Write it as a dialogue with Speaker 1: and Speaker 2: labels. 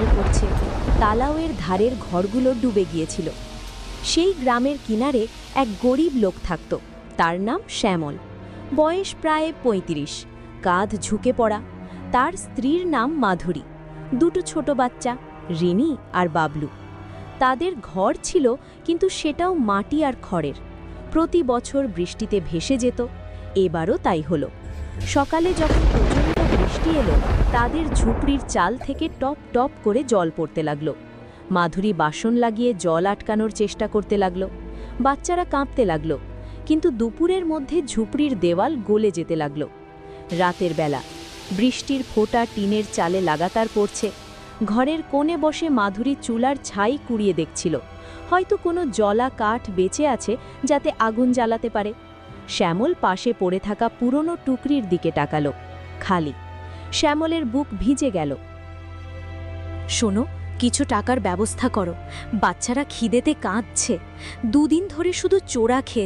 Speaker 1: জল পড়ছে, তালাওয়ের ধারের ঘরগুলো ডুবে গিয়েছিল। সেই গ্রামের কিনারে এক গরিব লোক থাকত, তার নাম শ্যামল। বয়স প্রায় ৩৫, কাঁধ ঝুঁকে পড়া। তার স্ত্রীর নাম মাধুরী, দুটো ছোট বাচ্চা, রিনি আর বাবলু। তাদের ঘর ছিল, কিন্তু সেটাও মাটি আর খড়ের। প্রতি বছর বৃষ্টিতে ভেসে যেত, এবারও তাই হলো। সকালে যখন প্রচণ্ড বৃষ্টি এলো, তাদের ঝুপড়ির চাল থেকে টপ টপ করে জল পড়তে লাগলো। মাধুরী বাসন লাগিয়ে জল আটকানোর চেষ্টা করতে লাগলো। বাচ্চারা কাঁপতে লাগলো, কিন্তু দুপুরের মধ্যে ঝুপড়ির দেওয়াল গলে যেতে লাগলো। রাতের বেলা বৃষ্টির ফোঁটা টিনের চালে লাগাতার পড়ছে। ঘরের কোণে বসে মাধুরী চুলার ছাই কুড়িয়ে দেখছিল, হয়তো কোনো জলা কাঠ বেঁচে আছে যাতে আগুন জ্বালাতে পারে। শ্যামল পাশে পড়ে থাকা পুরনো টুকরির দিকে তাকালো, খালি। শ্যামলের বুক ভিজে গেল। শোনো, কিছু টাকার ব্যবস্থা করো, বাচ্চারা খিদেতে কাঁদছে, দুদিন ধরে শুধু চোরা খেয়ে।